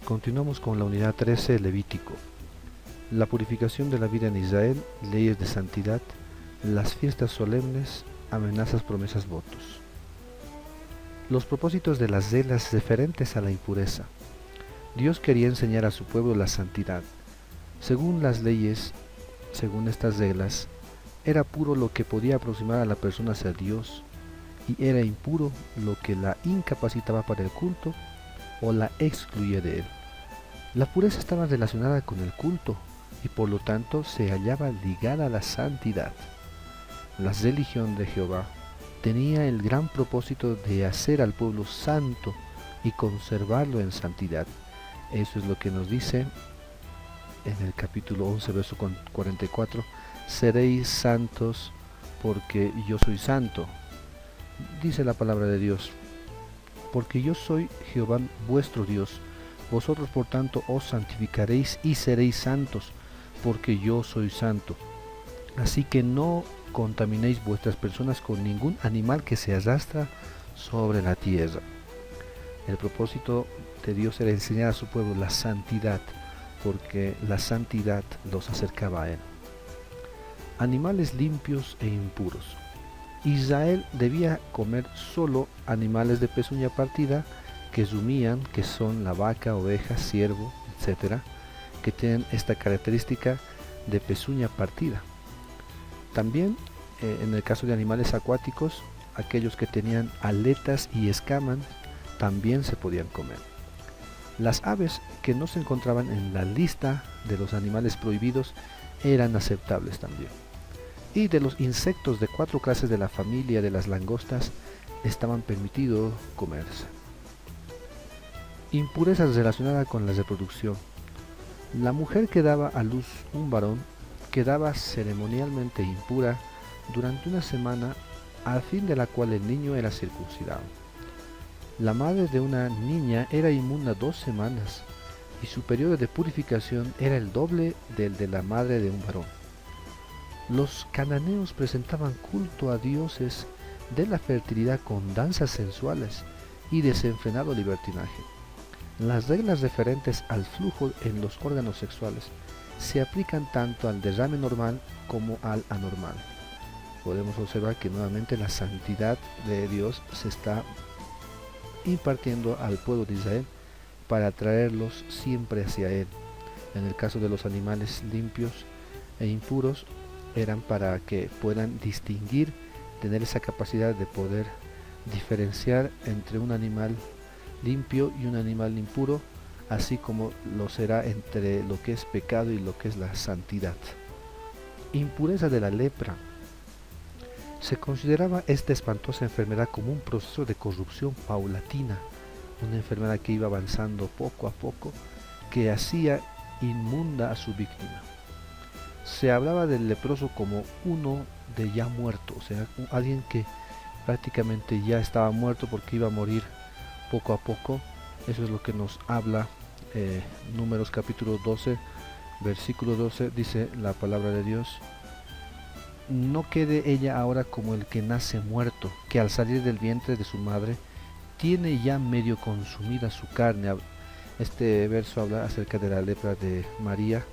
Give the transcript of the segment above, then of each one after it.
Continuamos con la unidad 13, Levítico. La purificación de la vida en Israel, leyes de santidad, las fiestas solemnes, amenazas, promesas, votos. Los propósitos de las reglas referentes a la impureza. Dios quería enseñar a su pueblo la santidad. Según las leyes, según estas reglas, era puro lo que podía aproximar a la persona hacia Dios, y era impuro lo que la incapacitaba para el culto o la excluía de él. La pureza estaba relacionada con el culto y por lo tanto se hallaba ligada a la santidad. La religión de Jehová tenía el gran propósito de hacer al pueblo santo y conservarlo en santidad. Eso es lo que nos dice en el capítulo 11, verso 44, seréis santos porque yo soy santo. Dice la palabra de Dios, porque yo soy Jehová vuestro Dios. Vosotros por tanto os santificaréis y seréis santos, porque yo soy santo. Así que no contaminéis vuestras personas con ningún animal que se arrastra sobre la tierra. El propósito de Dios era enseñar a su pueblo la santidad, porque la santidad los acercaba a Él. Animales limpios e impuros. Israel debía comer solo animales de pezuña partida, que rumían, que son la vaca, oveja, ciervo, etc., que tienen esta característica de pezuña partida. También, en el caso de animales acuáticos, aquellos que tenían aletas y escamas también se podían comer. Las aves que no se encontraban en la lista de los animales prohibidos eran aceptables también. Y de los insectos de 4 clases de la familia de las langostas estaban permitidos comerse. Impurezas relacionadas con la reproducción. La mujer que daba a luz un varón quedaba ceremonialmente impura durante una semana, al fin de la cual el niño era circuncidado. La madre de una niña era inmunda 2 semanas y su periodo de purificación era el doble del de la madre de un varón. Los cananeos presentaban culto a dioses de la fertilidad con danzas sensuales y desenfrenado libertinaje. Las reglas referentes al flujo en los órganos sexuales se aplican tanto al derrame normal como al anormal. Podemos observar que nuevamente la santidad de Dios se está impartiendo al pueblo de Israel para traerlos siempre hacia Él. En el caso de los animales limpios e impuros, eran para que puedan distinguir, tener esa capacidad de poder diferenciar entre un animal limpio y un animal impuro, así como lo será entre lo que es pecado y lo que es la santidad. Impureza de la lepra. Se consideraba esta espantosa enfermedad como un proceso de corrupción paulatina, una enfermedad que iba avanzando poco a poco, que hacía inmunda a su víctima. Se hablaba del leproso como uno de ya muerto, o sea, alguien que prácticamente ya estaba muerto porque iba a morir poco a poco. Eso es lo que nos habla Números capítulo 12, versículo 12, dice la palabra de Dios: no quede ella ahora como el que nace muerto, que al salir del vientre de su madre tiene ya medio consumida su carne. Este verso habla acerca de la lepra de María,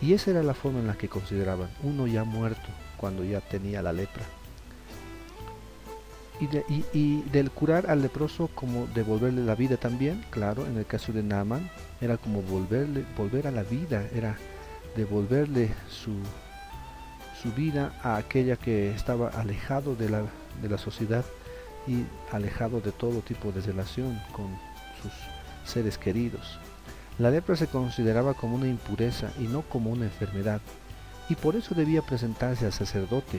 y esa era la forma en la que consideraban uno ya muerto cuando ya tenía la lepra. Y del curar al leproso como devolverle la vida también, claro, en el caso de Naamán era como volver a la vida, era devolverle su vida a aquella que estaba alejado de la sociedad y alejado de todo tipo de relación con sus seres queridos. La lepra se consideraba como una impureza y no como una enfermedad, y por eso debía presentarse al sacerdote,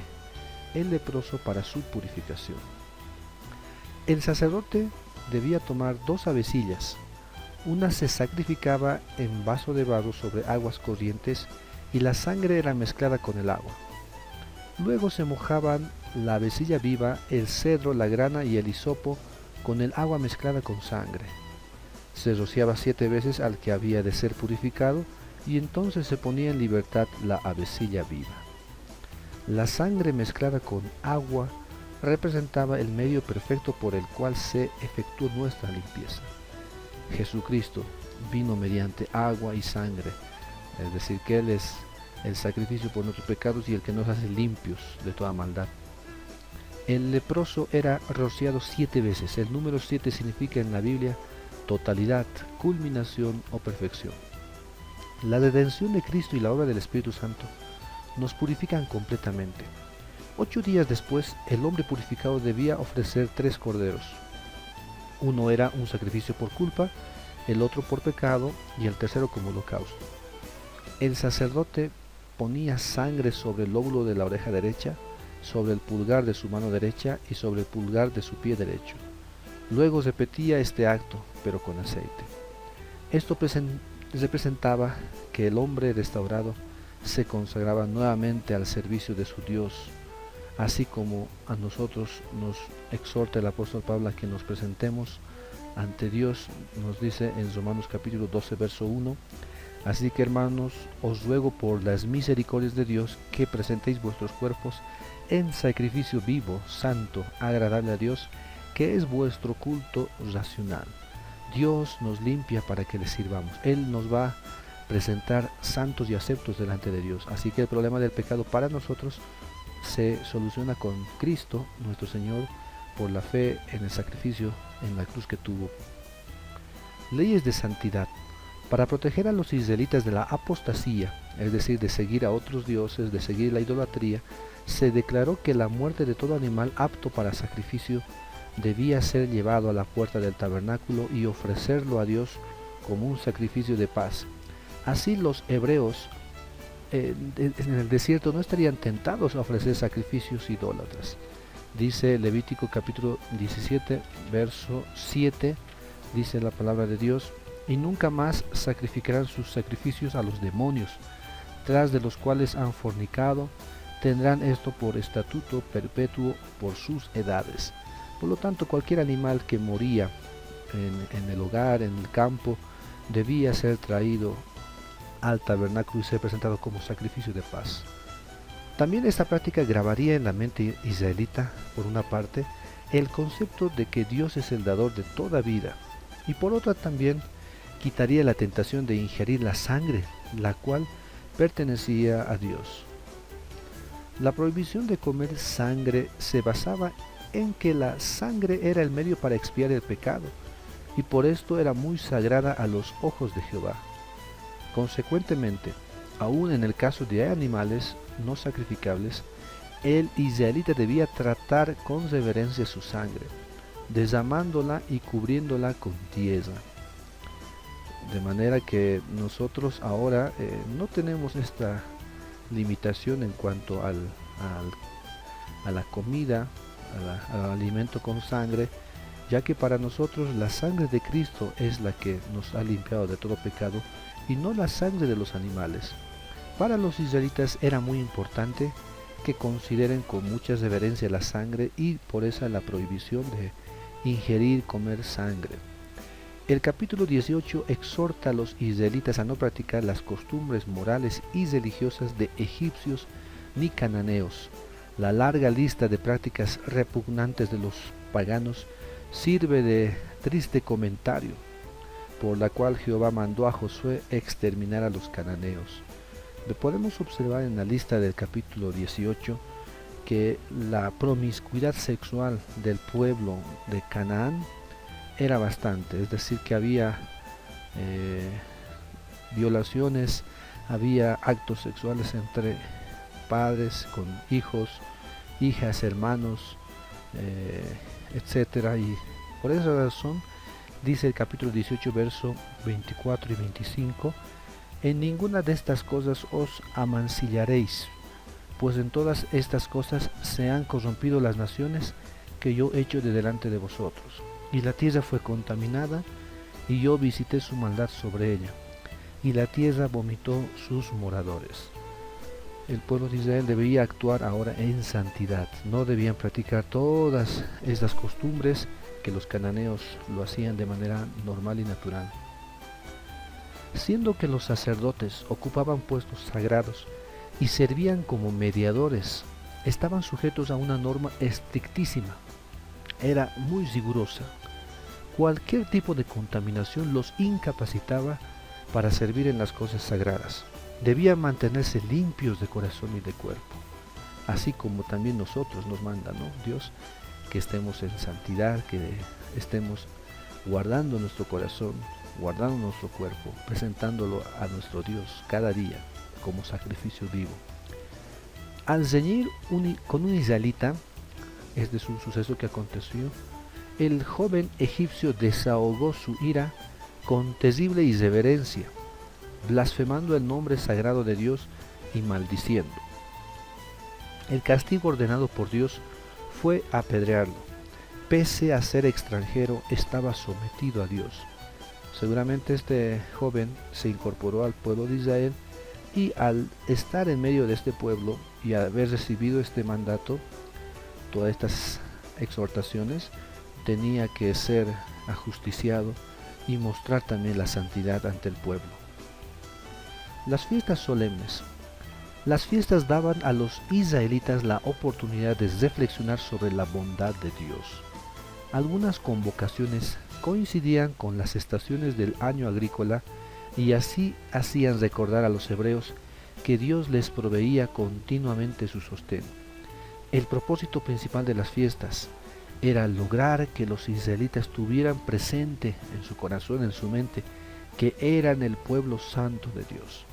el leproso, para su purificación. El sacerdote debía tomar 2 avecillas. Una se sacrificaba en vaso de barro sobre aguas corrientes y la sangre era mezclada con el agua. Luego se mojaban la avecilla viva, el cedro, la grana y el hisopo con el agua mezclada con sangre. Se rociaba 7 veces al que había de ser purificado y entonces se ponía en libertad la avecilla viva. La sangre mezclada con agua representaba el medio perfecto por el cual se efectuó nuestra limpieza. Jesucristo, vino mediante agua y sangre, es decir, que Él es el sacrificio por nuestros pecados y el que nos hace limpios de toda maldad. El leproso era rociado 7 veces. El número 7 significa en la Biblia totalidad, culminación o perfección. La redención de Cristo y la obra del Espíritu Santo nos purifican completamente. 8 días después, el hombre purificado debía ofrecer 3 corderos. Uno era un sacrificio por culpa, el otro por pecado y el tercero como holocausto. El sacerdote ponía sangre sobre el lóbulo de la oreja derecha, sobre el pulgar de su mano derecha y sobre el pulgar de su pie derecho. Luego repetía este acto, pero con aceite. Esto representaba que el hombre restaurado se consagraba nuevamente al servicio de su Dios, así como a nosotros nos exhorta el apóstol Pablo a que nos presentemos ante Dios, nos dice en Romanos capítulo 12, verso 1, así que hermanos, os ruego por las misericordias de Dios que presentéis vuestros cuerpos en sacrificio vivo, santo, agradable a Dios, que es vuestro culto racional. Dios nos limpia para que le sirvamos. Él nos va a presentar santos y aceptos delante de Dios. Así que el problema del pecado para nosotros se soluciona con Cristo, nuestro Señor, por la fe en el sacrificio en la cruz que tuvo. Leyes de santidad. Para proteger a los israelitas de la apostasía, es decir, de seguir a otros dioses, de seguir la idolatría, se declaró que la muerte de todo animal apto para sacrificio debía ser llevado a la puerta del tabernáculo y ofrecerlo a Dios como un sacrificio de paz. Así los hebreos en el desierto no estarían tentados a ofrecer sacrificios idólatras. Dice Levítico capítulo 17, verso 7, dice la palabra de Dios, y nunca más sacrificarán sus sacrificios a los demonios, tras de los cuales han fornicado, tendrán esto por estatuto perpetuo por sus edades. Por lo tanto, cualquier animal que moría en el hogar, en el campo, debía ser traído al tabernáculo y ser presentado como sacrificio de paz. También esta práctica grabaría en la mente israelita, por una parte, el concepto de que Dios es el dador de toda vida, y por otra también quitaría la tentación de ingerir la sangre, la cual pertenecía a Dios. La prohibición de comer sangre se basaba en que la sangre era el medio para expiar el pecado, y por esto era muy sagrada a los ojos de Jehová. Consecuentemente, aun en el caso de animales no sacrificables, el israelita debía tratar con reverencia su sangre, desarmándola y cubriéndola con tierra. De manera que nosotros ahora no tenemos esta limitación en cuanto a la comida, al alimento con sangre, ya que para nosotros la sangre de Cristo es la que nos ha limpiado de todo pecado y no la sangre de los animales. Para los israelitas era muy importante que consideren con mucha reverencia la sangre y por eso la prohibición de ingerir, comer sangre. El capítulo 18 exhorta a los israelitas a no practicar las costumbres morales y religiosas de egipcios ni cananeos. La larga lista de prácticas repugnantes de los paganos sirve de triste comentario, por la cual Jehová mandó a Josué exterminar a los cananeos. Podemos observar en la lista del capítulo 18 que la promiscuidad sexual del pueblo de Canaán era bastante, es decir, que había violaciones, había actos sexuales entre padres con hijos, hijas, hermanos, etcétera, y por esa razón dice el capítulo 18, verso 24 y 25, en ninguna de estas cosas os amancillaréis, pues en todas estas cosas se han corrompido las naciones que yo echo de delante de vosotros, y la tierra fue contaminada, y yo visité su maldad sobre ella, y la tierra vomitó sus moradores. El pueblo de Israel debía actuar ahora en santidad, no debían practicar todas estas costumbres que los cananeos lo hacían de manera normal y natural. Siendo que los sacerdotes ocupaban puestos sagrados y servían como mediadores, estaban sujetos a una norma estrictísima, era muy rigurosa. Cualquier tipo de contaminación los incapacitaba para servir en las cosas sagradas. Debían mantenerse limpios de corazón y de cuerpo, así como también nosotros nos manda, ¿no? Dios, que estemos en santidad, que estemos guardando nuestro corazón, guardando nuestro cuerpo, presentándolo a nuestro Dios cada día como sacrificio vivo. Al ceñir con un israelita, este es un suceso que aconteció, el joven egipcio desahogó su ira con terrible irreverencia, blasfemando el nombre sagrado de Dios y maldiciendo. El castigo ordenado por Dios fue apedrearlo. Pese a ser extranjero, estaba sometido a Dios. Seguramente este joven se incorporó al pueblo de Israel y al estar en medio de este pueblo y haber recibido este mandato, todas estas exhortaciones, tenía que ser ajusticiado y mostrar también la santidad ante el pueblo. Las fiestas solemnes. Las fiestas daban a los israelitas la oportunidad de reflexionar sobre la bondad de Dios. Algunas convocaciones coincidían con las estaciones del año agrícola y así hacían recordar a los hebreos que Dios les proveía continuamente su sostén. El propósito principal de las fiestas era lograr que los israelitas tuvieran presente en su corazón, en su mente, que eran el pueblo santo de Dios.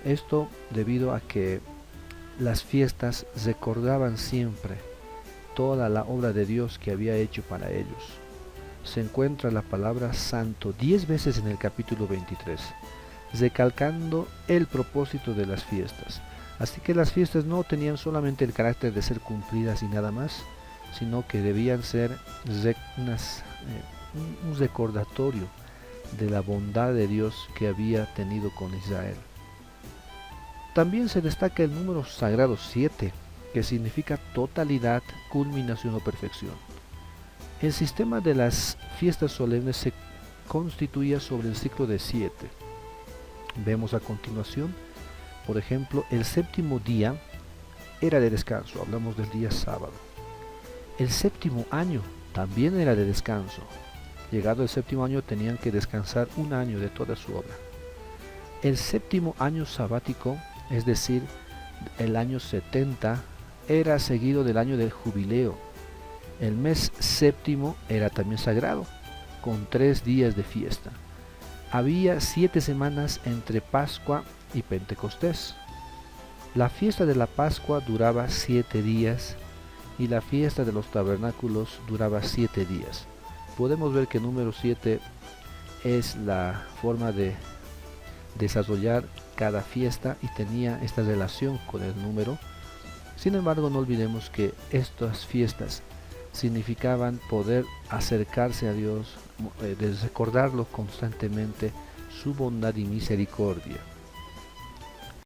Esto debido a que las fiestas recordaban siempre toda la obra de Dios que había hecho para ellos. Se encuentra la palabra santo 10 veces en el capítulo 23, recalcando el propósito de las fiestas. Así que las fiestas no tenían solamente el carácter de ser cumplidas y nada más, sino que debían ser un recordatorio de la bondad de Dios que había tenido con Israel. También se destaca el número sagrado 7, que significa totalidad, culminación o perfección. El sistema de las fiestas solemnes se constituía sobre el ciclo de 7. Vemos a continuación, por ejemplo, el séptimo día era de descanso, hablamos del día sábado. El séptimo año también era de descanso. Llegado el séptimo año tenían que descansar un año de toda su obra. El séptimo año sabático, es decir, el año 70, era seguido del año del jubileo. El mes séptimo era también sagrado, con 3 días de fiesta. Había 7 semanas entre Pascua y Pentecostés. La fiesta de la Pascua duraba 7 días y la fiesta de los tabernáculos duraba 7 días. Podemos ver que el número 7 es la forma de desarrollar cada fiesta y tenía esta relación con el número. Sin embargo, no olvidemos que estas fiestas significaban poder acercarse a Dios, de recordarlo constantemente, su bondad y misericordia.